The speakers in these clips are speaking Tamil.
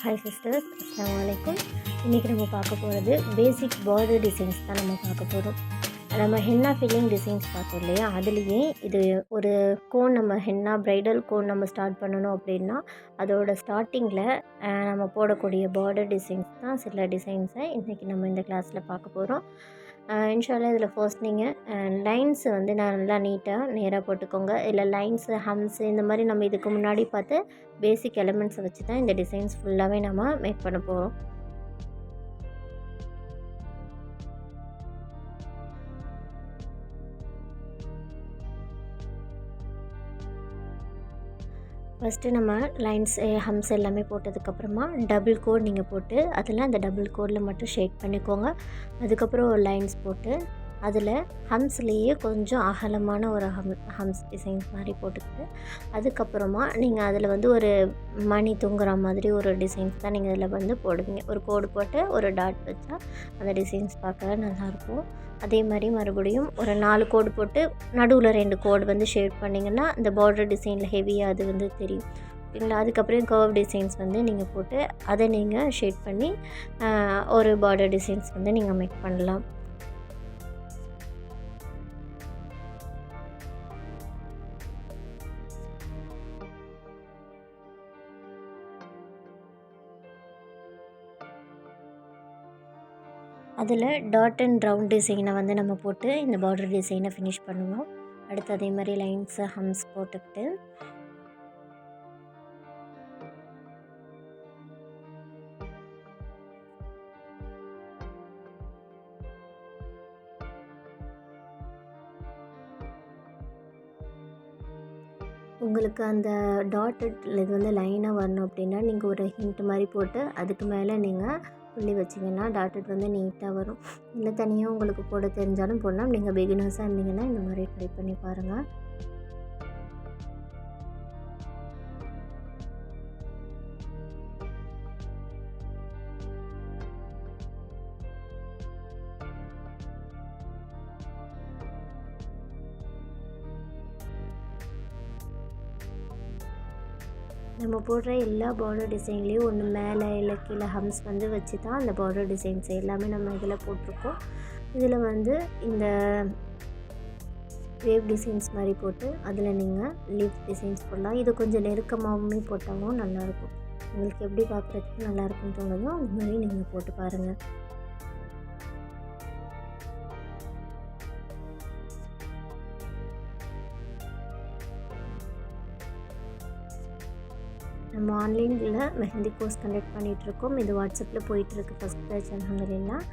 ஹாய் சிஸ்டர்ஸ், அஸ்ஸலாமு அலைக்கும். இன்றைக்கி நம்ம பார்க்க போகிறது பேசிக் பார்டர் டிசைன்ஸ் தான் நம்ம பார்க்க போகிறோம். நம்ம ஹென்னா ஃபில்லிங் டிசைன்ஸ் பார்த்தோம் இல்லையா, அதுலேயே இது ஒரு கோன், நம்ம ஹென்னா ப்ரைடல் கோன் நம்ம ஸ்டார்ட் பண்ணணும் அப்படின்னா அதோட ஸ்டார்டிங்கில் நம்ம போடக்கூடிய பார்டர் டிசைன்ஸ் தான் சில டிசைன்ஸை இன்றைக்கி நம்ம இந்த கிளாஸில் பார்க்க போகிறோம். இன்ஷால்லா இதில் ஃபர்ஸ்ட் நீங்கள் லைன்ஸ் வந்து நல்லா நீட்டாக நேராக போட்டுக்கோங்க. இல்லை லைன்ஸு, ஹம்ஸு இந்த மாதிரி நம்ம இதுக்கு முன்னாடி பார்த்து பேசிக் எலிமெண்ட்ஸை வச்சு தான் இந்த டிசைன்ஸ் ஃபுல்லாகவே நம்ம மேக் பண்ண போகிறோம். ஃபஸ்ட்டு நம்ம லைன்ஸ், ஹம்ஸ் எல்லாமே போட்டதுக்கப்புறமா டபுள் கோட் நீங்கள் போட்டு அதில் அந்த டபுள் கோடில் மட்டும் ஷேட் பண்ணிக்கோங்க. அதுக்கப்புறம் லைன்ஸ் போட்டு அதில் ஹம்ஸ்லேயே கொஞ்சம் அகலமான ஒரு ஹம்ஸ் டிசைன்ஸ் மாதிரி போட்டுக்கிட்டு அதுக்கப்புறமா நீங்கள் அதில் வந்து ஒரு மணி தூங்குற மாதிரி ஒரு டிசைன்ஸ் தான் நீங்கள் இதில் வந்து போடுவீங்க. ஒரு கோடு போட்டு ஒரு டாட் வச்சா அந்த டிசைன்ஸ் பார்க்க நல்லாயிருக்கும். அதே மாதிரி மறுபடியும் ஒரு 4 கோடு போட்டு நடுவில் 2 கோடு வந்து ஷேட் பண்ணிங்கன்னா இந்த பார்டர் டிசைனில் ஹெவியாக அது வந்து தெரியும் ஓகேங்களா. அதுக்கப்புறம் கர்வ் டிசைன்ஸ் வந்து நீங்கள் போட்டு அதை நீங்கள் ஷேட் பண்ணி ஒரு பார்டர் டிசைன்ஸ் வந்து நீங்கள் மேக் பண்ணலாம். அதில் டாட் அண்ட் ரவுண்ட் டிசைனை வந்து நம்ம போட்டு இந்த பார்டர் டிசைனை ஃபினிஷ் பண்ணுவோம். அடுத்து அதே மாதிரி லைன்ஸு, ஹம்ஸ் போட்டுக்கிட்டு உங்களுக்கு அந்த டாட்டட் இது வந்து லைனாக வரணும் அப்படின்னா நீங்கள் ஒரு ஹிண்ட் மாதிரி போட்டு அதுக்கு மேலே நீங்கள் புள்ளி வச்சிங்கன்னா டாட்டட் வந்து நீட்டாக வரும். இல்லை தனியாக உங்களுக்கு போட தெரிஞ்சாலும் போடலாம். நீங்கள் பிகினர்ஸாக இருந்தீங்கன்னா இந்த மாதிரி ட்ரை பண்ணி பாருங்கள். நம்ம போடுற எல்லா பார்டர் டிசைன்லேயும் ஒன்று மேலே இல்லை கீழே ஹம்ஸ் வந்து வச்சு தான் அந்த பார்டர் டிசைன்ஸ் எல்லாமே நம்ம இதில் போட்டிருக்கோம். இதில் வந்து இந்த வேவ் டிசைன்ஸ் மாதிரி போட்டு அதில் நீங்கள் லீஃப் டிசைன்ஸ் போடலாம். இது கொஞ்சம் நெருக்கமாகவுமே போட்டாலும் நல்லாயிருக்கும். உங்களுக்கு எப்படி பார்க்குறதுக்கு நல்லாயிருக்குன்னு தோணுதோ அந்த மாதிரி நீங்கள் போட்டு பாருங்கள். நம்ம ஆன்லைனில் மெஹந்தி கோர்ஸ் கண்டக்ட் பண்ணிகிட்ருக்கோம். இது வாட்ஸ்அப்பில் போயிட்டுருக்கு. ஃபஸ்ட் பேட்ச் அல்ஹம்துலில்லாஹ்.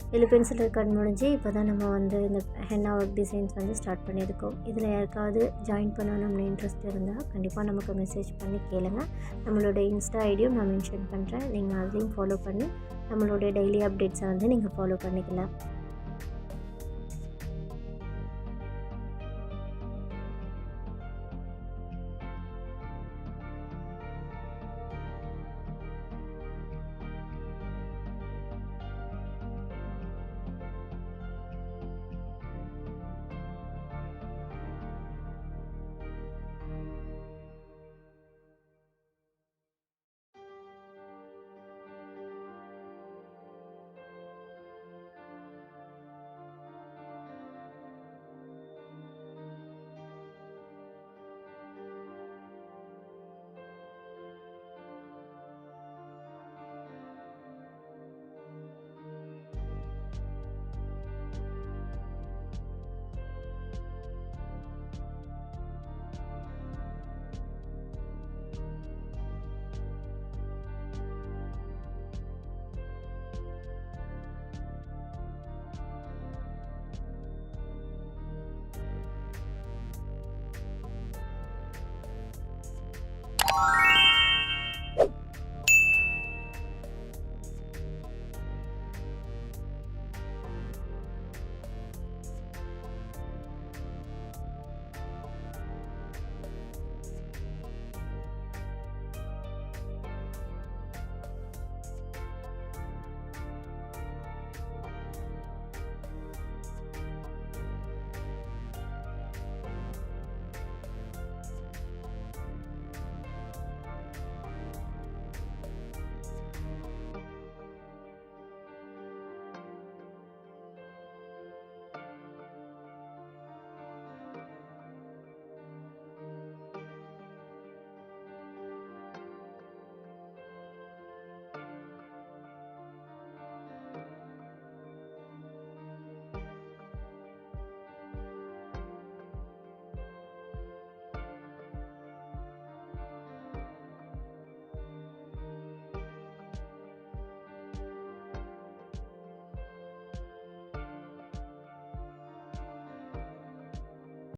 இதில் பென்சில் ரெக்கார்ட் முடிஞ்சு இப்போ தான் நம்ம வந்து இந்த ஹென்னா ஒர்க் டிசைன்ஸ் வந்து ஸ்டார்ட் பண்ணியிருக்கோம். இதில் யாருக்காவது ஜாயின் பண்ணணும்னு இன்ட்ரெஸ்ட் இருந்தால் கண்டிப்பாக நமக்கு மெசேஜ் பண்ணி கேளுங்க. நம்மளோட இன்ஸ்டா ஐடியும் நான் மென்ஷன் பண்ணுறேன். நீங்கள் அதையும் ஃபாலோ பண்ணி நம்மளுடைய டெய்லி அப்டேட்ஸை வந்து நீங்கள் ஃபாலோ பண்ணிக்கலாம்.